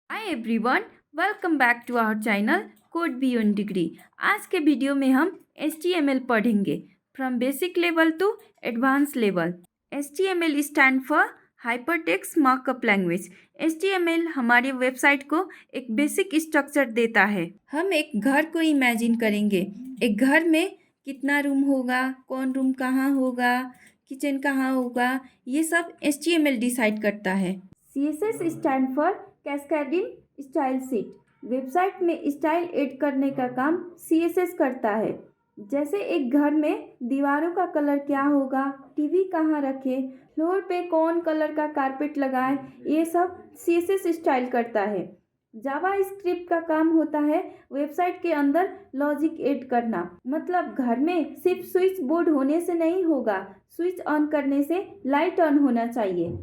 Hi everyone, welcome back to our channel code beyond degree. आज के video में हम HTML पढ़ेंगे from basic level to advance level. HTML stand for hypertext markup language. HTML हमारे website को एक basic structure देता है। हम एक घर को इमेजिन करेंगे। एक घर में कितना रूम होगा, कौन रूम कहाँ होगा, किचन कहाँ होगा, ये सब HTML डिसाइड करता है। CSS stand for cascading style sheet. Website में स्टाइल ऐड करने का काम CSS करता है। जैसे एक घर में दीवारों का कलर क्या होगा, टीवी कहाँ रखे, फ्लोर पे कौन कलर का कारपेट लगाए, ये सब CSS स्टाइल करता है। जावा स्क्रिप्ट का काम होता है वेबसाइट के अंदर लॉजिक ऐड करना। मतलब घर में सिर्फ स्विच बोर्ड होने से नहीं होगा, स्विच ऑन करने से लाइट ऑन होना चाहिए।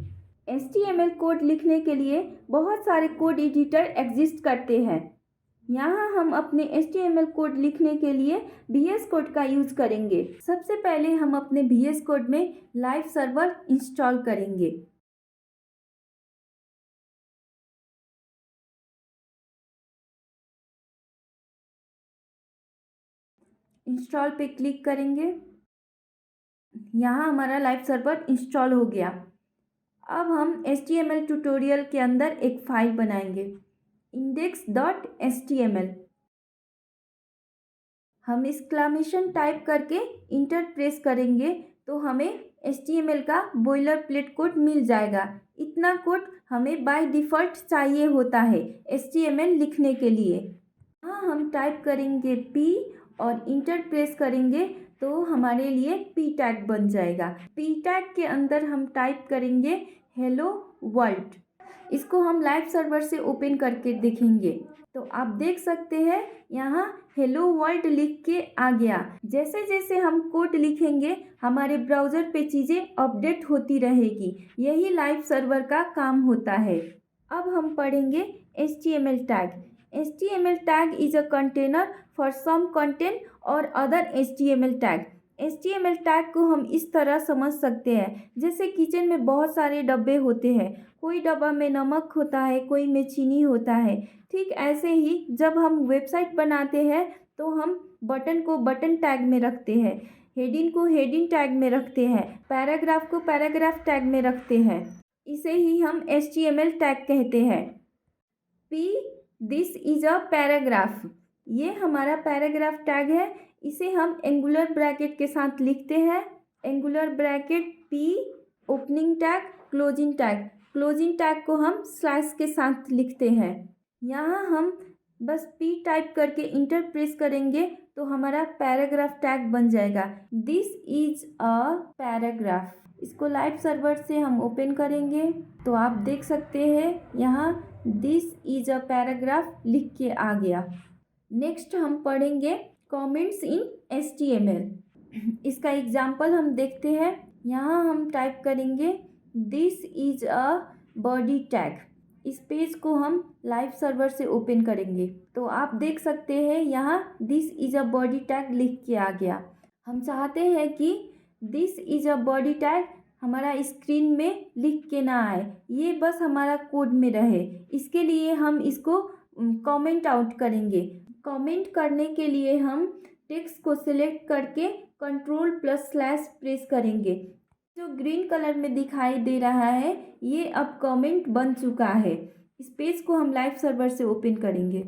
HTML कोड लिखने के लिए बहुत सारे कोड एडिटर एग्जिस्ट करते हैं। यहाँ हम अपने HTML कोड लिखने के लिए VS कोड का यूज़ करेंगे। सबसे पहले हम अपने VS कोड में लाइव सर्वर इंस्टॉल करेंगे। इंस्टॉल पे क्लिक करेंगे। यहाँ हमारा लाइव सर्वर इंस्टॉल हो गया। अब हम HTML ट्यूटोरियल के अंदर एक फाइल बनाएंगे, index.html। हम एक्सक्लेमेशन टाइप करके इंटर प्रेस करेंगे तो हमें HTML का बॉयलर प्लेट कोड मिल जाएगा। इतना कोड हमें बाय डिफ़ॉल्ट चाहिए होता है HTML लिखने के लिए। हाँ, हम टाइप करेंगे P और इंटर प्रेस करेंगे तो हमारे लिए P टैग बन जाएगा। P टैग के अंदर हम टाइप करेंगे हेलो वर्ल्ड। इसको हम लाइव सर्वर से ओपन करके देखेंगे तो आप देख सकते हैं यहाँ हेलो वर्ल्ड लिख के आ गया। जैसे जैसे हम कोड लिखेंगे हमारे ब्राउज़र पे चीज़ें अपडेट होती रहेगी। यही लाइव सर्वर का काम होता है। अब हम पढ़ेंगे HTML tag. HTML tag is a container for some content और other HTML tag. HTML tag को हम इस तरह समझ सकते हैं जैसे किचन में बहुत सारे डब्बे होते हैं, कोई डब्बा में नमक होता है, कोई में चीनी होता है। ठीक ऐसे ही जब हम वेबसाइट बनाते हैं तो हम बटन को बटन टैग में रखते हैं, हेडिंग को हेडिंग टैग में रखते हैं, पैराग्राफ को पैराग्राफ टैग में रखते हैं। इसे ही हम HTML टैग कहते हैं। P this is a paragraph. ये हमारा पैराग्राफ टैग है। इसे हम एंगुलर ब्रैकेट के साथ लिखते हैं। Angular bracket P opening tag closing tag. Closing tag को हम स्लैश के साथ लिखते हैं। यहाँ हम बस P टाइप करके इंटर प्रेस करेंगे तो हमारा पैराग्राफ टैग बन जाएगा। This is a paragraph. इसको लाइव सर्वर से हम ओपन करेंगे तो आप देख सकते हैं यहाँ दिस इज अ पैराग्राफ लिख के आ गया। नेक्स्ट हम पढ़ेंगे कमेंट्स इन HTML। इसका एग्जाम्पल हम देखते हैं। यहाँ हम टाइप करेंगे this is a body tag. इस पेज को हम लाइव सर्वर से ओपन करेंगे तो आप देख सकते हैं यहाँ this is a body tag लिख के आ गया। हम चाहते हैं कि this is a body tag हमारा स्क्रीन में लिख के ना आए, ये बस हमारा कोड में रहे। इसके लिए हम इसको कमेंट आउट करेंगे। कमेंट करने के लिए हम टेक्स्ट को सिलेक्ट करके Ctrl+/ प्रेस करेंगे। जो ग्रीन कलर में दिखाई दे रहा है ये अब कमेंट बन चुका है। इस पेज को हम लाइव सर्वर से ओपन करेंगे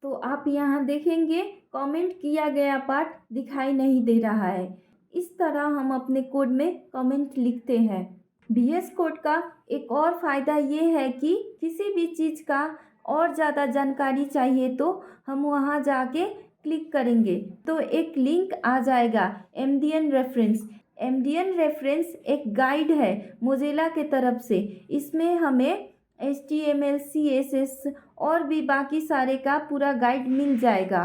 तो आप यहाँ देखेंगे कमेंट किया गया पार्ट दिखाई नहीं दे रहा है। इस तरह हम अपने कोड में कमेंट लिखते हैं। VS कोड का एक और फ़ायदा ये है कि किसी भी चीज़ का और ज़्यादा जानकारी चाहिए तो हम वहाँ जाके क्लिक करेंगे तो एक लिंक आ जाएगा MDN रेफरेंस। MDN रेफरेंस एक गाइड है मोज़िला के तरफ से। इसमें हमें HTML CSS और भी बाकी सारे का पूरा गाइड मिल जाएगा।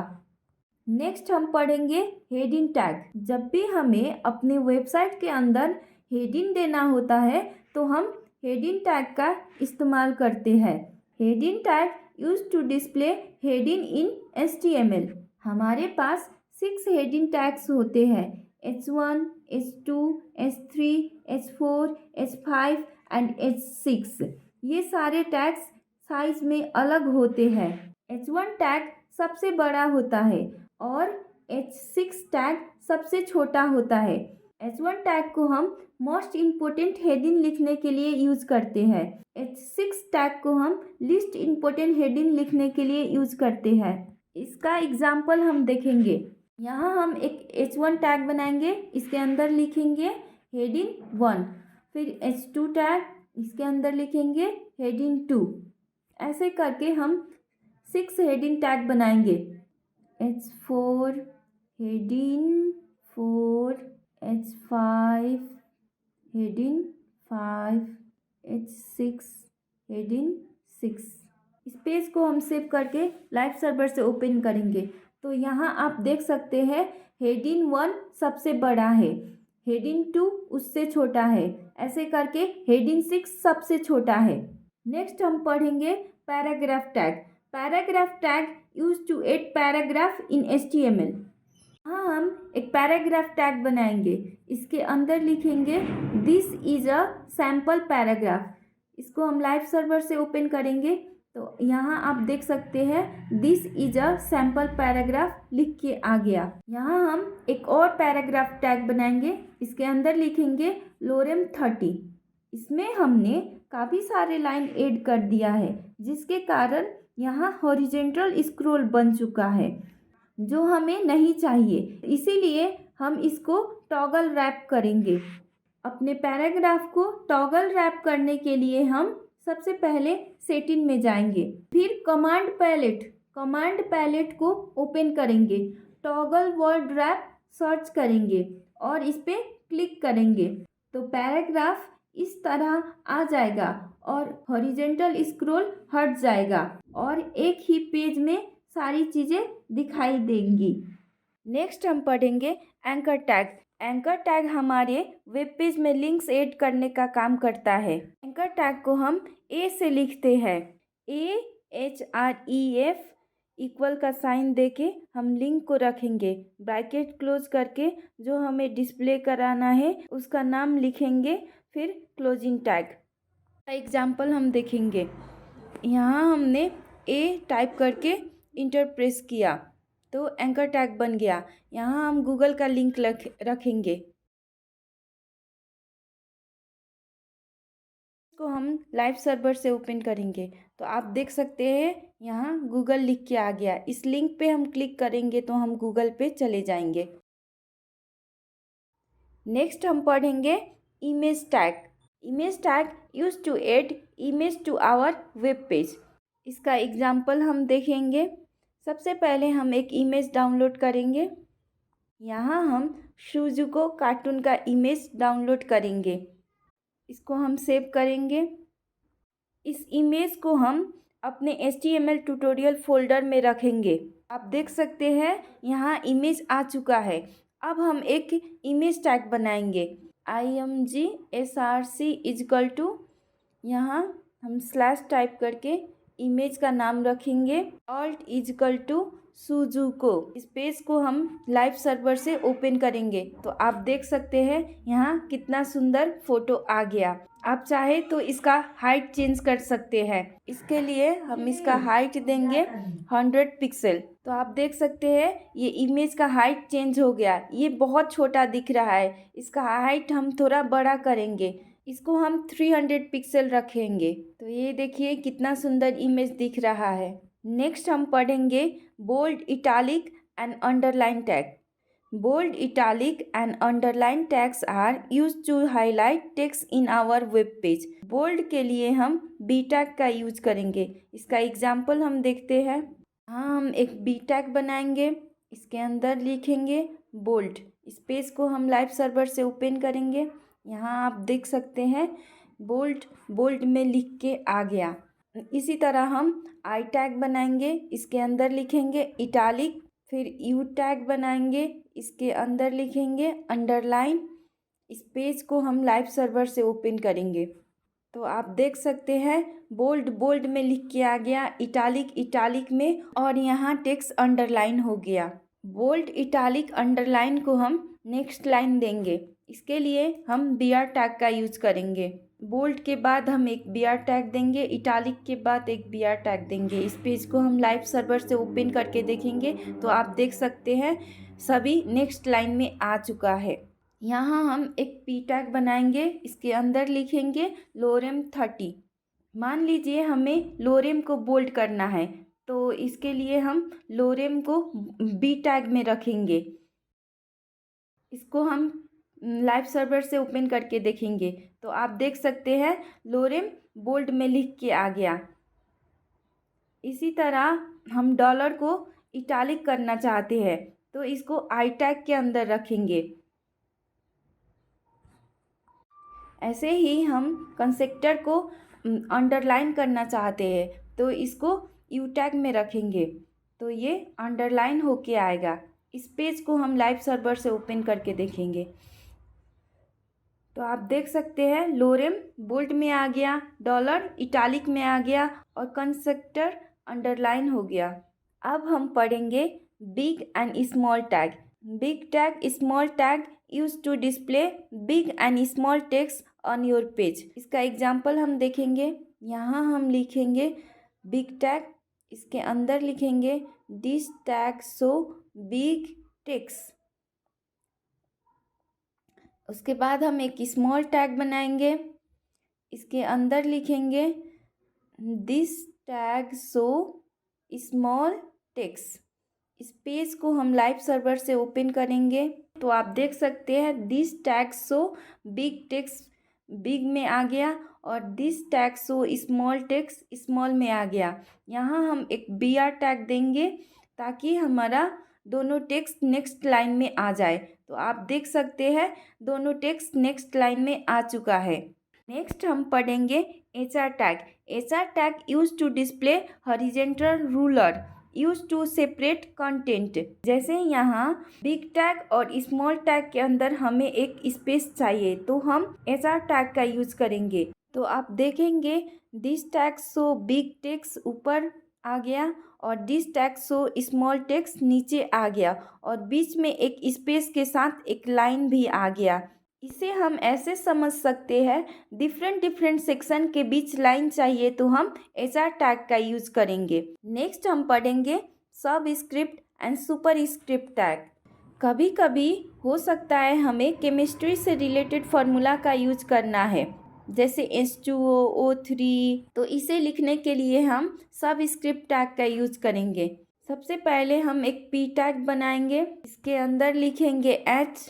नेक्स्ट हम पढ़ेंगे हेडिंग टैग। जब भी हमें अपने वेबसाइट के अंदर हेडिंग देना होता है तो हम हेडिंग टैग का इस्तेमाल करते हैं। Heading tag use to display heading in HTML। हमारे पास 6 हेडिंग टैग्स होते हैं, H1, H2, H3, H4, H5 and H6। ये सारे टैग्स साइज में अलग होते हैं। H1 टैग सबसे बड़ा होता है और H6 टैग सबसे छोटा होता है। H1 टैग को हम मोस्ट इम्पोर्टेंट हेडिंग लिखने के लिए यूज़ करते हैं। H6 टैग को हम लिस्ट इम्पोर्टेंट हेडिंग लिखने के लिए यूज़ करते हैं। इसका एग्जाम्पल हम देखेंगे। यहाँ हम एक H1 टैग बनाएंगे, इसके अंदर लिखेंगे हेडिंग 1, फिर H2 टैग, इसके अंदर लिखेंगे हेडिंग 2। ऐसे करके हम 6 हेडिंग टैग बनाएंगे। H4 heading 4, H5 heading 5, H6 heading 6। इस पेज को हम सेव करके लाइव सर्वर से ओपन करेंगे तो यहाँ आप देख सकते हैं हेडिंग 1 सबसे बड़ा है, हेडिंग 2 उससे छोटा है, ऐसे करके हेडिंग 6 सबसे छोटा है। नेक्स्ट हम पढ़ेंगे paragraph tag. Paragraph tag use to add paragraph in HTML। हाँ, हम एक पैराग्राफ टैग बनाएंगे, इसके अंदर लिखेंगे this is a sample paragraph. इसको हम लाइव सर्वर से ओपन करेंगे तो यहाँ आप देख सकते हैं this is a sample paragraph लिख के आ गया। यहाँ हम एक और पैराग्राफ टैग बनाएंगे, इसके अंदर लिखेंगे लोरेम 30। इसमें हमने काफ़ी सारे लाइन ऐड कर दिया है जिसके कारण यहाँ हॉरिजेंटल स्क्रॉल बन चुका है जो हमें नहीं चाहिए, इसीलिए हम इसको टॉगल रैप करेंगे। अपने पैराग्राफ को टॉगल रैप करने के लिए हम सबसे पहले सेटिंग में जाएंगे, फिर कमांड पैलेट को ओपन करेंगे, टॉगल वर्ड रैप सर्च करेंगे और इस पर क्लिक करेंगे तो पैराग्राफ इस तरह आ जाएगा और हॉरिजेंटल स्क्रॉल हट जाएगा और एक ही पेज में सारी चीज़ें दिखाई देंगी। नेक्स्ट हम पढ़ेंगे एंकर टैग। एंकर टैग हमारे वेब पेज में लिंक्स ऐड करने का काम करता है। एंकर टैग को हम ए से लिखते हैं, AHREF इक्वल का साइन देके हम लिंक को रखेंगे, ब्रैकेट क्लोज करके जो हमें डिस्प्ले कराना है उसका नाम लिखेंगे, फिर क्लोजिंग टैग का एग्जाम्पल हम देखेंगे। यहाँ हमने ए टाइप करके इंटर प्रेस किया तो एंकर टैग बन गया। यहाँ हम गूगल का लिंक रखेंगे, इसको हम लाइव सर्वर से ओपन करेंगे तो आप देख सकते हैं यहाँ गूगल लिख के आ गया। इस लिंक पे हम क्लिक करेंगे तो हम गूगल पे चले जाएंगे। नेक्स्ट हम पढ़ेंगे image tag. Image tag use to add image to our web page. इसका एग्जाम्पल हम देखेंगे। सबसे पहले हम एक इमेज डाउनलोड करेंगे। यहाँ हम शिजुको कार्टून का इमेज डाउनलोड करेंगे, इसको हम सेव करेंगे। इस इमेज को हम अपने HTML ट्यूटोरियल फोल्डर में रखेंगे। आप देख सकते हैं यहाँ इमेज आ चुका है। अब हम एक इमेज टैग बनाएंगे, imgsrc इजकल टू, यहाँ हम स्लैश टाइप करके इमेज का नाम रखेंगे, alt इजकल टू शिजुको। इस पेज को हम लाइव सर्वर से ओपन करेंगे तो आप देख सकते हैं यहाँ कितना सुंदर फोटो आ गया। आप चाहे तो इसका हाइट चेंज कर सकते हैं। इसके लिए हम इसका हाइट देंगे 100 पिक्सल तो आप देख सकते हैं ये इमेज का हाइट चेंज हो गया। ये बहुत छोटा दिख रहा है, इसका हाइट हम थोड़ा बड़ा करेंगे, इसको हम 300 पिक्सल रखेंगे तो ये देखिए कितना सुंदर इमेज दिख रहा है। नेक्स्ट हम पढ़ेंगे bold, italic and underline tag. Bold, italic and underline tags are used to highlight text in our web page. Bold के लिए हम बी टैग का यूज करेंगे। इसका एग्जाम्पल हम देखते हैं। हाँ, हम एक बी टैग बनाएंगे, इसके अंदर लिखेंगे बोल्ड। इस पेज को हम लाइव सर्वर से ओपन करेंगे। यहाँ आप देख सकते हैं बोल्ड में लिख के आ गया। इसी तरह हम आई टैग बनाएंगे, इसके अंदर लिखेंगे इटालिक, फिर यू टैग बनाएंगे, इसके अंदर लिखेंगे अंडरलाइन। इस पेज को हम लाइव सर्वर से ओपन करेंगे तो आप देख सकते हैं बोल्ड में लिख के आ गया, इटालिक में, और यहाँ टेक्स्ट अंडरलाइन हो गया। बोल्ड, इटालिक, अंडरलाइन को हम नेक्स्ट लाइन देंगे। इसके लिए हम BR टैग का यूज करेंगे। बोल्ड के बाद हम एक BR टैग देंगे, इटालिक के बाद एक BR टैग देंगे। इस पेज को हम लाइव सर्वर से ओपन करके देखेंगे तो आप देख सकते हैं सभी नेक्स्ट लाइन में आ चुका है। यहाँ हम एक P टैग बनाएंगे, इसके अंदर लिखेंगे लोरेम 30। मान लीजिए हमें लोरेम को बोल्ड करना है तो इसके लिए हम लोरेम को B टैग में रखेंगे। इसको हम लाइव सर्वर से ओपन करके देखेंगे तो आप देख सकते हैं लोरेम बोल्ड में लिख के आ गया। इसी तरह हम डॉलर को इटालिक करना चाहते हैं तो इसको आई टैग के अंदर रखेंगे। ऐसे ही हम कंसेक्टर को अंडरलाइन करना चाहते हैं तो इसको यू टैग में रखेंगे तो ये अंडरलाइन होके आएगा। इस पेज को हम लाइव सर्वर से ओपन करके देखेंगे तो आप देख सकते हैं लोरेम बोल्ड में आ गया, डॉलर इटालिक में आ गया और कंसेक्टर अंडरलाइन हो गया। अब हम पढ़ेंगे big and small tag. Big tag, small tag use to display big and small text on your page. इसका एग्जाम्पल हम देखेंगे। यहाँ हम लिखेंगे बिग टैग, इसके अंदर लिखेंगे this tag so big text. उसके बाद हम एक स्मॉल टैग बनाएंगे, इसके अंदर लिखेंगे this tag so small text. इस पेज को हम लाइव सर्वर से ओपन करेंगे तो आप देख सकते हैं this tag so big text big में आ गया और this tag so small text small में आ गया। यहाँ हम एक BR टैग देंगे ताकि हमारा दोनों टेक्स्ट नेक्स्ट लाइन में आ जाए। तो आप देख सकते हैं दोनों टेक्स्ट नेक्स्ट लाइन में आ चुका है। नेक्स्ट हम पढ़ेंगे HR tag. HR tag use to display horizontal ruler use to separate content. जैसे यहाँ बिग टैग और स्मॉल टैग के अंदर हमें एक स्पेस चाहिए तो हम HR टैग का यूज करेंगे। तो आप देखेंगे this tag so big text ऊपर आ गया और this tag so small text नीचे आ गया और बीच में एक स्पेस के साथ एक लाइन भी आ गया। इसे हम ऐसे समझ सकते हैं डिफरेंट सेक्शन के बीच लाइन चाहिए तो हम HR टैग का यूज करेंगे। नेक्स्ट हम पढ़ेंगे सब script and super script tag. कभी कभी हो सकता है हमें केमिस्ट्री से रिलेटेड फार्मूला का यूज करना है, जैसे H2O, O3। तो इसे लिखने के लिए हम सब स्क्रिप्ट टैग का यूज करेंगे। सबसे पहले हम एक P टैग बनाएंगे, इसके अंदर लिखेंगे H।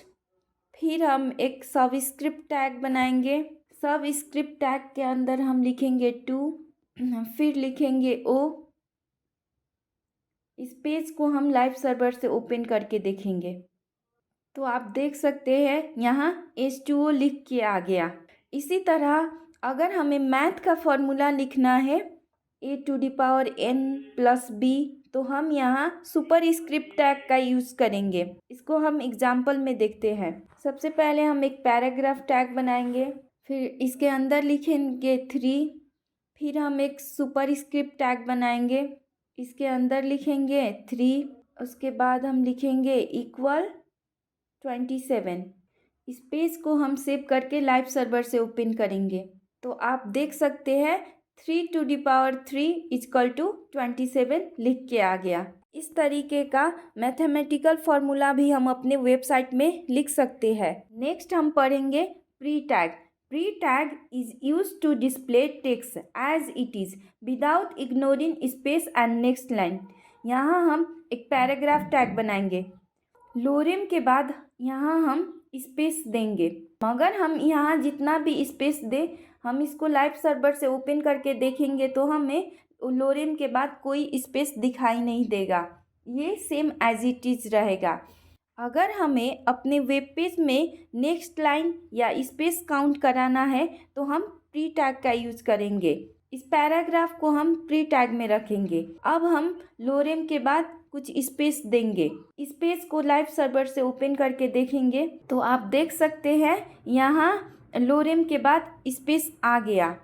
फिर हम एक सबस्क्रिप्ट टैग बनाएंगे, सबस्क्रिप्ट टैग के अंदर हम लिखेंगे 2, फिर लिखेंगे O। इस पेज को हम लाइव सर्वर से ओपन करके देखेंगे तो आप देख सकते हैं यहाँ H2O लिख के आ गया। इसी तरह अगर हमें मैथ का फॉर्मूला लिखना है a⁴n+b तो हम यहाँ सुपर स्क्रिप्ट टैग का यूज़ करेंगे। इसको हम एग्जाम्पल में देखते हैं। सबसे पहले हम एक पैराग्राफ टैग बनाएंगे, फिर इसके अंदर लिखेंगे 3, फिर हम एक सुपर स्क्रिप्ट टैग बनाएंगे, इसके अंदर लिखेंगे 3, उसके बाद हम लिखेंगे इक्वल 27। इस पेज को हम सेव करके लाइव सर्वर से ओपन करेंगे तो आप देख सकते हैं 3⁴ = 27 लिख के आ गया। इस तरीके का मैथमेटिकल फार्मूला भी हम अपने वेबसाइट में लिख सकते हैं। नेक्स्ट हम पढ़ेंगे pre tag. Pre tag is use to display text as it is without ignoring space and next line. यहाँ हम एक पैराग्राफ टैग बनाएंगे, लोरेम के बाद यहाँ हम स्पेस देंगे, मगर हम यहाँ जितना भी स्पेस दें हम इसको लाइव सर्वर से ओपन करके देखेंगे तो हमें लोरेम के बाद कोई स्पेस दिखाई नहीं देगा, ये सेम एज इट इज रहेगा। अगर हमें अपने वेब पेज में नेक्स्ट लाइन या स्पेस काउंट कराना है तो हम प्री टैग का यूज करेंगे। इस पैराग्राफ को हम प्री टैग में रखेंगे। अब हम लोरेम के बाद कुछ स्पेस देंगे, स्पेस को लाइव सर्वर से ओपन करके देखेंगे तो आप देख सकते हैं यहाँ लोरेम के बाद स्पेस आ गया।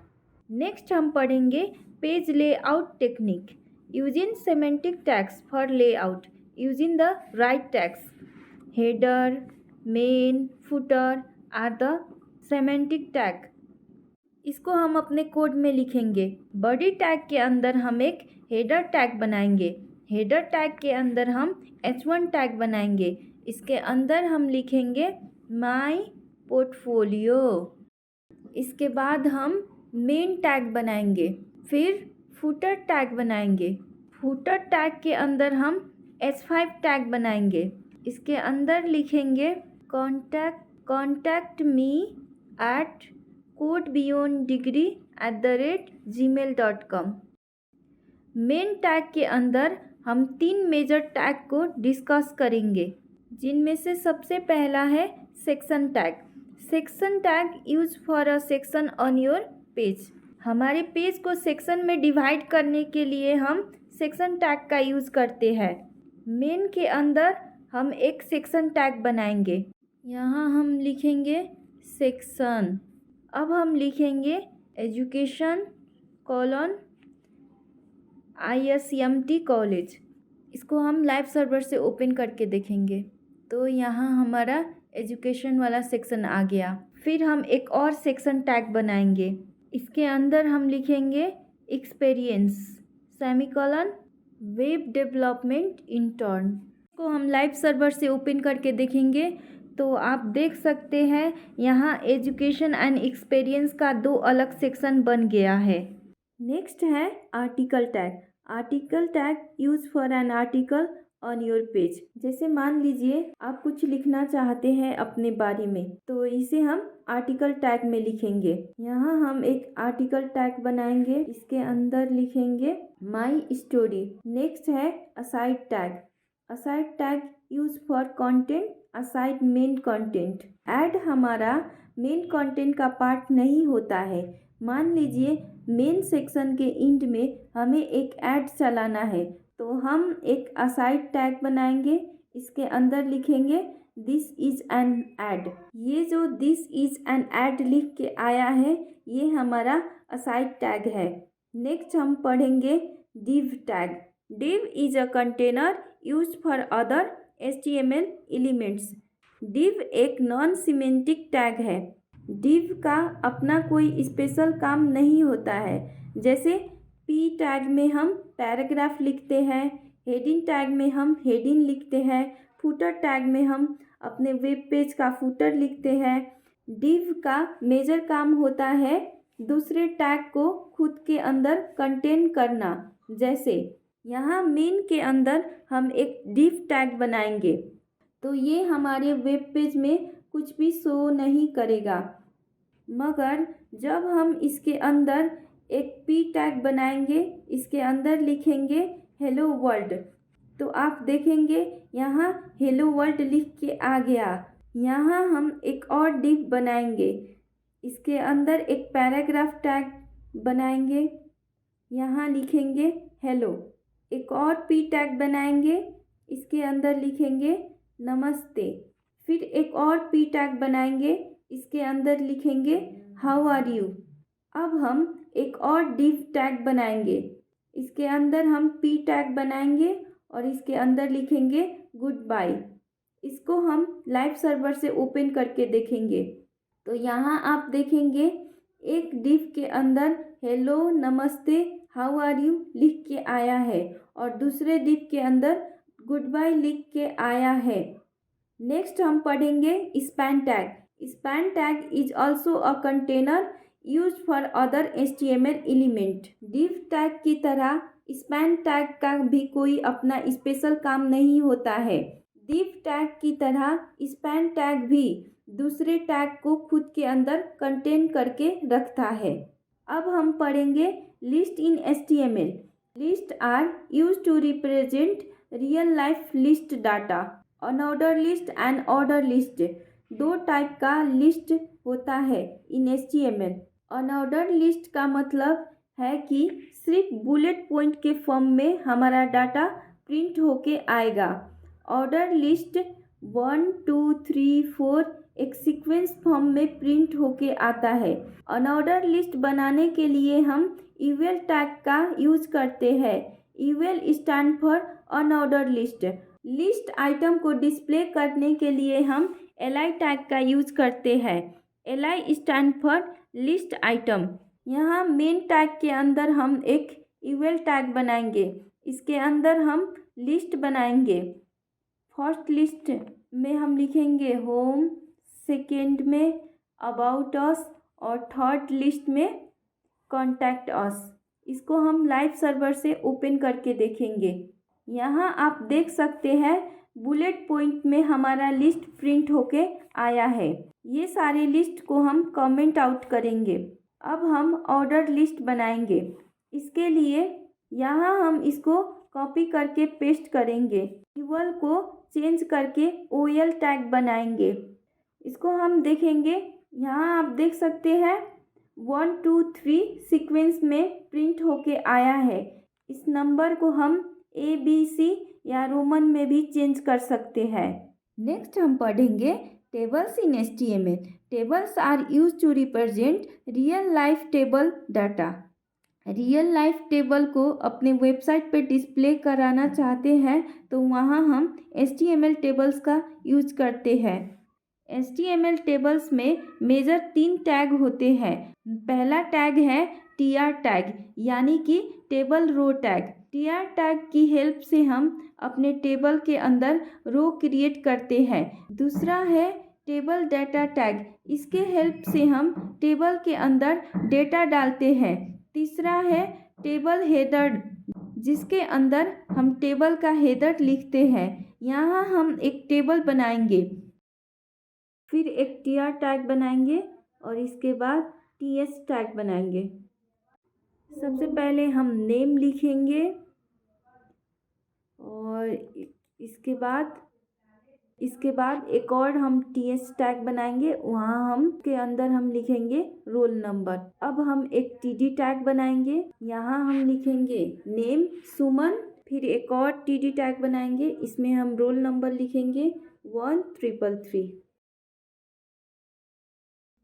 नेक्स्ट हम पढ़ेंगे page layout technique using semantic tags for layout using the right tags. Header, main, footer are the semantic tag. इसको हम अपने कोड में लिखेंगे। बॉडी टैग के अंदर हम एक हेडर टैग बनाएंगे। हेडर टैग के अंदर हम h1 टैग बनाएंगे। इसके अंदर हम लिखेंगे माय पोर्टफोलियो। इसके बाद हम मेन टैग बनाएंगे। फिर फुटर टैग बनाएंगे। फुटर टैग के अंदर हम h5 टैग बनाएंगे। इसके अंदर लिखेंगे contact me at codebeyonddegree@gmail.com। Main tag के अंदर हम 3 मेजर टैग को डिस्कस करेंगे, जिनमें से सबसे पहला है section tag. Section tag use for a section on your page. हमारे पेज को सेक्शन में डिवाइड करने के लिए हम सेक्शन टैग का यूज़ करते हैं। मेन के अंदर हम एक सेक्शन टैग बनाएंगे। यहाँ हम लिखेंगे सेक्शन। अब हम लिखेंगे एजुकेशन ISMT कॉलेज। इसको हम लाइव सर्वर से ओपन करके देखेंगे तो यहाँ हमारा एजुकेशन वाला सेक्शन आ गया। फिर हम एक और सेक्शन टैग बनाएंगे। इसके अंदर हम लिखेंगे एक्सपीरियंस वेब डेवलपमेंट इंटर्न। को हम लाइव सर्वर से ओपन करके देखेंगे तो आप देख सकते हैं यहाँ एजुकेशन एंड एक्सपीरियंस का 2 अलग सेक्शन बन गया है। नेक्स्ट है article tag. Article tag use for an article on your page. जैसे मान लीजिए आप कुछ लिखना चाहते हैं अपने बारे में, तो इसे हम आर्टिकल टैग में लिखेंगे। यहाँ हम एक आर्टिकल टैग बनाएंगे। इसके अंदर लिखेंगे माई स्टोरी। नेक्स्ट है aside tag. Aside tag use for content aside main content. Add हमारा मेन कंटेंट का पार्ट नहीं होता है। मान लीजिए मेन सेक्शन के एंड में हमें एक ऐड चलाना है, तो हम एक असाइड टैग बनाएंगे। इसके अंदर लिखेंगे दिस इज एन ऐड। ये जो दिस इज एन ऐड लिख के आया है, ये हमारा असाइड टैग है। नेक्स्ट हम पढ़ेंगे div tag. div is a container used for other HTML elements. div एक नॉन सिमेंटिक टैग है। div का अपना कोई स्पेशल काम नहीं होता है। जैसे p टैग में हम पैराग्राफ लिखते हैं, हेडिंग टैग में हम हेडिंग लिखते हैं, फुटर टैग में हम अपने वेब पेज का फुटर लिखते हैं। div का मेजर काम होता है दूसरे टैग को खुद के अंदर कंटेन करना। जैसे यहाँ मेन के अंदर हम एक div टैग बनाएंगे, तो ये हमारे वेब पेज में कुछ भी शो नहीं करेगा। मगर जब हम इसके अंदर एक p टैग बनाएंगे, इसके अंदर लिखेंगे हेलो वर्ल्ड, तो आप देखेंगे यहाँ हेलो वर्ल्ड लिख के आ गया। यहाँ हम एक और div बनाएंगे। इसके अंदर एक पैराग्राफ टैग बनाएंगे। यहाँ लिखेंगे हेलो। एक और p टैग बनाएंगे। इसके अंदर लिखेंगे नमस्ते। फिर एक और p टैग बनाएंगे। इसके अंदर लिखेंगे हाउ आर यू। अब हम एक और div टैग बनाएंगे। इसके अंदर हम p टैग बनाएंगे और इसके अंदर लिखेंगे गुड बाय। इसको हम लाइव सर्वर से ओपन करके देखेंगे तो यहाँ आप देखेंगे एक div के अंदर हेलो नमस्ते हाउ आर यू लिख के आया है और दूसरे div के अंदर गुड बाय लिख के आया है। नेक्स्ट हम पढ़ेंगे span tag. Span tag is also a container use for other HTML element. div tag की तरह स्पैन टैग का भी कोई अपना स्पेशल काम नहीं होता है। div टैग की तरह स्पैन टैग भी दूसरे टैग को खुद के अंदर कंटेन करके रखता है। अब हम पढ़ेंगे list in HTML। List are use to represent real life list data. Unorder list and order list 2 type का लिस्ट होता है इन HTML। अनऑर्डर लिस्ट का मतलब है कि सिर्फ बुलेट पॉइंट के फॉर्म में हमारा डाटा प्रिंट होके आएगा। ऑर्डर लिस्ट 1 2 3 4 एक सीक्वेंस फॉर्म में प्रिंट होके आता है। अनऑर्डर लिस्ट बनाने के लिए हम eval टैग का यूज करते हैं। eval stand for unordered list. List item को डिस्प्ले करने के लिए हम li टैग का यूज करते हैं। li stand for list item. यहाँ मेन टैग के अंदर हम एक यूएल टैग बनाएंगे। इसके अंदर हम लिस्ट बनाएंगे। फर्स्ट लिस्ट में हम लिखेंगे होम, सेकेंड में अबाउट अस और थर्ड लिस्ट में कॉन्टैक्ट अस। इसको हम लाइव सर्वर से ओपन करके देखेंगे। यहाँ आप देख सकते हैं बुलेट पॉइंट में हमारा लिस्ट प्रिंट होके आया है। ये सारे लिस्ट को हम कमेंट आउट करेंगे। अब हम ऑर्डर लिस्ट बनाएंगे। इसके लिए यहाँ हम इसको कॉपी करके पेस्ट करेंगे। यूएल को चेंज करके ओएल टैग बनाएंगे। इसको हम देखेंगे। यहाँ आप देख सकते हैं 1 2 3 सीक्वेंस में प्रिंट होके आया है। इस नंबर को हम ABC या रोमन में भी चेंज कर सकते हैं। नेक्स्ट हम पढ़ेंगे tables in HTML। Tables are use to represent real life table data. Real life table को अपने वेबसाइट पे डिस्प्ले कराना चाहते हैं तो वहाँ हम HTML टेबल्स का यूज करते हैं। HTML टेबल्स में मेजर 3 टैग होते हैं। पहला टैग है TR टैग यानी कि table row tag. TR tag की हेल्प से हम अपने टेबल के अंदर रो क्रिएट करते हैं। दूसरा है टेबल डाटा टैग। इसके हेल्प से हम टेबल के अंदर डेटा डालते हैं। तीसरा है टेबल हेडर, जिसके अंदर हम टेबल का हेडर लिखते हैं। यहाँ हम एक टेबल बनाएंगे, फिर एक TR टैग बनाएंगे और इसके बाद TS टैग बनाएंगे। सबसे पहले हम नेम लिखेंगे और इसके बाद एक और हम TS टैग बनाएंगे। वहाँ हम के अंदर हम लिखेंगे रोल नंबर। अब हम एक TD टैग बनाएंगे। यहाँ हम लिखेंगे नेम सुमन। फिर एक और TD टैग बनाएंगे। इसमें हम रोल नंबर लिखेंगे 1333।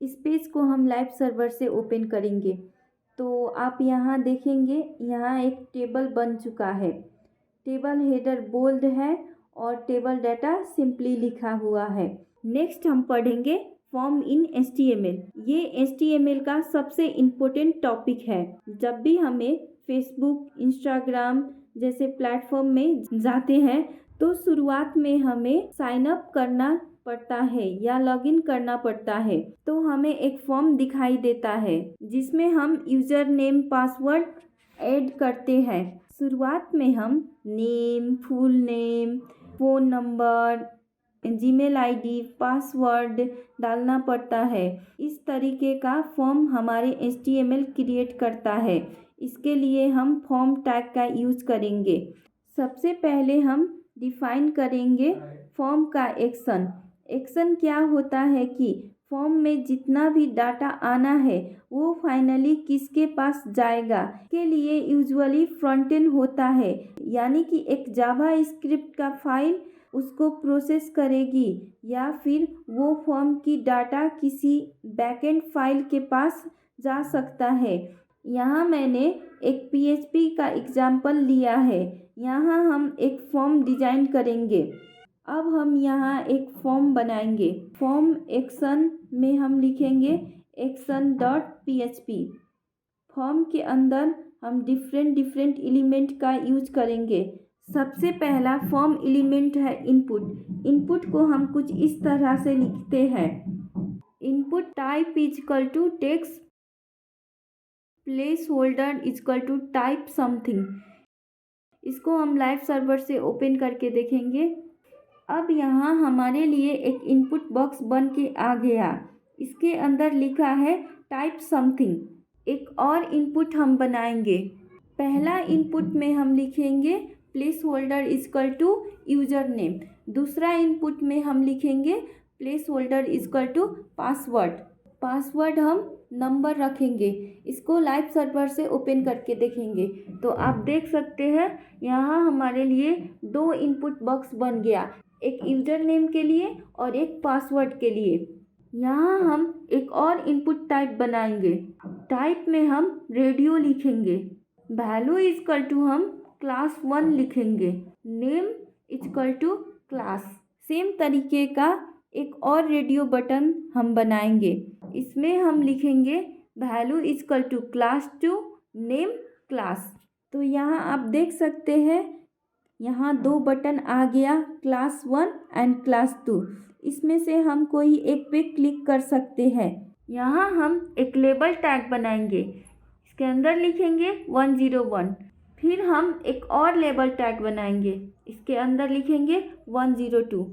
इस पेज को हम लाइव सर्वर से ओपन करेंगे तो आप यहाँ देखेंगे यहाँ एक टेबल बन चुका है। टेबल हेडर बोल्ड है और टेबल डाटा सिंपली लिखा हुआ है। नेक्स्ट हम पढ़ेंगे फॉर्म इन HTML। ये HTML का सबसे इम्पोर्टेंट टॉपिक है। जब भी हमें फेसबुक, इंस्टाग्राम जैसे प्लेटफॉर्म में जाते हैं तो शुरुआत में हमें साइन अप करना पड़ता है या लॉगिन करना पड़ता है। तो हमें एक फॉर्म दिखाई देता है जिसमें हम यूज़र नेम पासवर्ड ऐड करते हैं। शुरुआत में हम name, full name, phone number, Gmail ID, password डालना पड़ता है। इस तरीके का फॉर्म हमारे HTML क्रिएट करता है। इसके लिए हम फॉर्म टैग का यूज़ करेंगे। सबसे पहले हम डिफाइन करेंगे फॉर्म का एक्शन। एक्शन क्या होता है कि फॉर्म में जितना भी डाटा आना है वो फाइनली किसके पास जाएगा के लिए यूजुअली फ्रंट एंड होता है, यानी कि एक जावा स्क्रिप्ट का फाइल उसको प्रोसेस करेगी या फिर वो फॉर्म की डाटा किसी बैकएंड फाइल के पास जा सकता है। यहाँ मैंने एक PHP का एग्जाम्पल लिया है। यहाँ हम एक फॉर्म डिजाइन करेंगे। अब हम यहाँ एक फॉर्म बनाएंगे। फॉर्म एक्शन में हम लिखेंगे action.php। फॉर्म के अंदर हम डिफरेंट एलिमेंट का यूज करेंगे। सबसे पहला फॉर्म एलिमेंट है इनपुट। इनपुट को हम कुछ इस तरह से लिखते हैं। Input type is equal to text, placeholder is equal to type something. इसको हम लाइव सर्वर से ओपन करके देखेंगे। अब यहाँ हमारे लिए एक इनपुट बॉक्स बन के आ गया। इसके अंदर लिखा है टाइप समथिंग। एक और इनपुट हम बनाएंगे। पहला इनपुट में हम लिखेंगे placeholder is equal to user name. दूसरा इनपुट में हम लिखेंगे placeholder is equal to password. Password हम नंबर रखेंगे। इसको लाइव सर्वर से ओपन करके देखेंगे तो आप देख सकते हैं यहाँ हमारे लिए 2 इनपुट बॉक्स बन गया, एक यूजर नेम के लिए और एक पासवर्ड के लिए। यहाँ हम एक और इनपुट टाइप बनाएंगे। टाइप में हम रेडियो लिखेंगे। वैल्यू इज इक्वल टू हम क्लास 1 लिखेंगे। Name is equal to class. Same तरीके का एक और रेडियो बटन हम बनाएंगे। इसमें हम लिखेंगे value is equal to class2 name class. तो यहाँ आप देख सकते हैं, यहाँ दो बटन आ गया, class1 एंड class2। इसमें से हम कोई एक पे क्लिक कर सकते हैं। यहाँ हम एक लेबल टैग बनाएंगे, इसके अंदर लिखेंगे 101। फिर हम एक और लेबल टैग बनाएंगे, इसके अंदर लिखेंगे 102।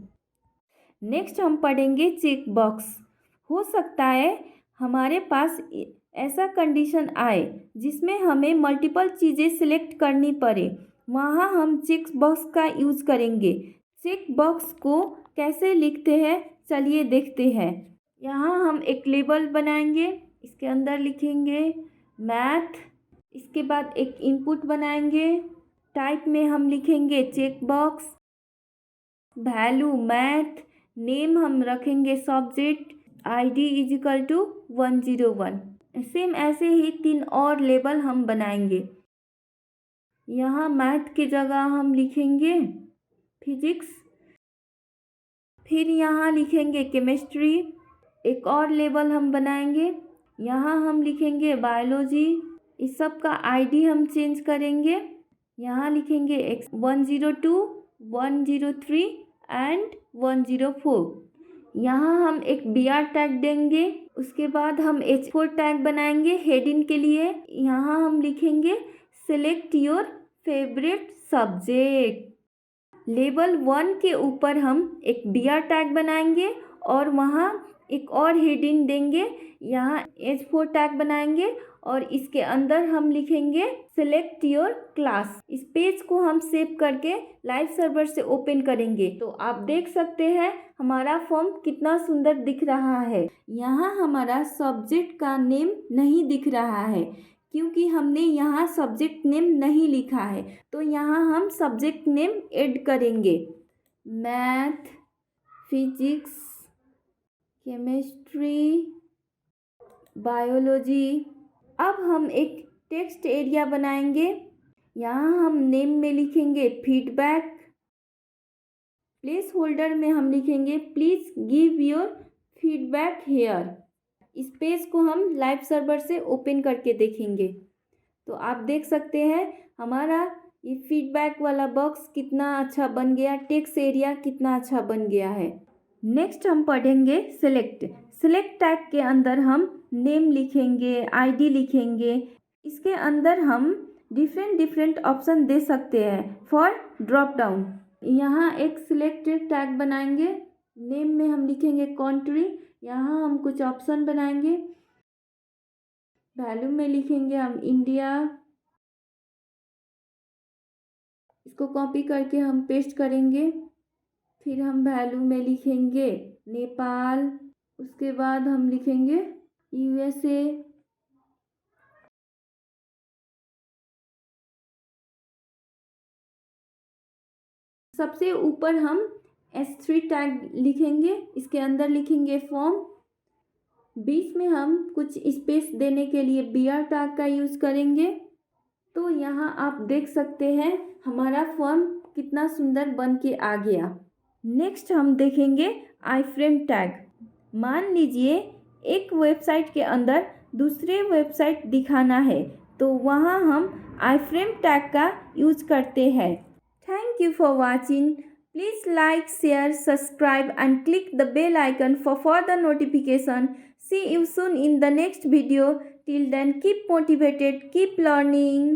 नेक्स्ट हम पढ़ेंगे चेक बॉक्स। हो सकता है हमारे पास ऐसा कंडीशन आए जिसमें हमें मल्टीपल चीज़ें सिलेक्ट करनी पड़े, वहाँ हम चेक बॉक्स का यूज़ करेंगे। चेक बॉक्स को कैसे लिखते हैं चलिए देखते हैं। यहाँ हम एक लेबल बनाएंगे, इसके अंदर लिखेंगे मैथ, इसके बाद एक इनपुट बनाएंगे, टाइप में हम लिखेंगे checkbox, value math, name हम रखेंगे subject, ID is equal to 101। Same ऐसे ही 3 और लेबल हम बनाएंगे। यहाँ मैथ की जगह हम लिखेंगे फिजिक्स, फिर यहाँ लिखेंगे केमिस्ट्री। एक और लेबल हम बनाएंगे, यहाँ हम लिखेंगे बायोलॉजी। इस सब का आईडी हम चेंज करेंगे, यहाँ लिखेंगे 102, 103 एंड 104। यहाँ हम एक BR टैग देंगे, उसके बाद हम H4 टैग बनाएंगे हेडिंग के लिए। यहाँ हम लिखेंगे select your favourite subject. Label 1 के ऊपर हम एक BR टैग बनाएंगे और वहाँ एक और हेडिंग देंगे, यहाँ H4 टैग बनाएंगे और इसके अंदर हम लिखेंगे सेलेक्ट योर क्लास। इस पेज को हम सेव करके लाइव सर्वर से ओपन करेंगे तो आप देख सकते हैं हमारा फॉर्म कितना सुंदर दिख रहा है। यहाँ हमारा सब्जेक्ट का नेम नहीं दिख रहा है क्योंकि हमने यहाँ सब्जेक्ट नेम नहीं लिखा है, तो यहाँ हम सब्जेक्ट नेम ऐड करेंगे, मैथ, फिजिक्स, केमिस्ट्री, बायोलॉजी। अब हम एक टेक्स्ट एरिया बनाएंगे, यहाँ हम नेम में लिखेंगे फीडबैक, प्लेस होल्डर में हम लिखेंगे please give your feedback here. इस पेज को हम लाइव सर्वर से ओपन करके देखेंगे तो आप देख सकते हैं हमारा ये फीडबैक वाला बॉक्स कितना अच्छा बन गया, टेक्स्ट एरिया कितना अच्छा बन गया है। नेक्स्ट हम पढ़ेंगे सिलेक्ट। सिलेक्ट टैग के अंदर हम नेम लिखेंगे, आईडी लिखेंगे। इसके अंदर हम डिफरेंट ऑप्शन दे सकते हैं फॉर ड्रॉप डाउन। यहाँ एक सिलेक्ट टैग बनाएंगे, नेम में हम लिखेंगे कंट्री, यहाँ हम कुछ ऑप्शन बनाएंगे, वैल्यू में लिखेंगे हम इंडिया। इसको कॉपी करके हम पेस्ट करेंगे, फिर हम वैल्यू में लिखेंगे नेपाल, उसके बाद हम लिखेंगे USA। सबसे ऊपर हम S3 टैग लिखेंगे, इसके अंदर लिखेंगे फॉर्म। बीच में हम कुछ स्पेस देने के लिए BR टैग का यूज़ करेंगे। तो यहाँ आप देख सकते हैं हमारा फॉर्म कितना सुंदर बन के आ गया। नेक्स्ट हम देखेंगे आईफ्रेम टैग। मान लीजिए एक वेबसाइट के अंदर दूसरे वेबसाइट दिखाना है तो वहाँ हम आईफ्रेम टैग का यूज़ करते हैं। Thank you for watching. Please like, share, subscribe and click the bell icon for further notification. See you soon in the next video. Till then, keep motivated, keep learning.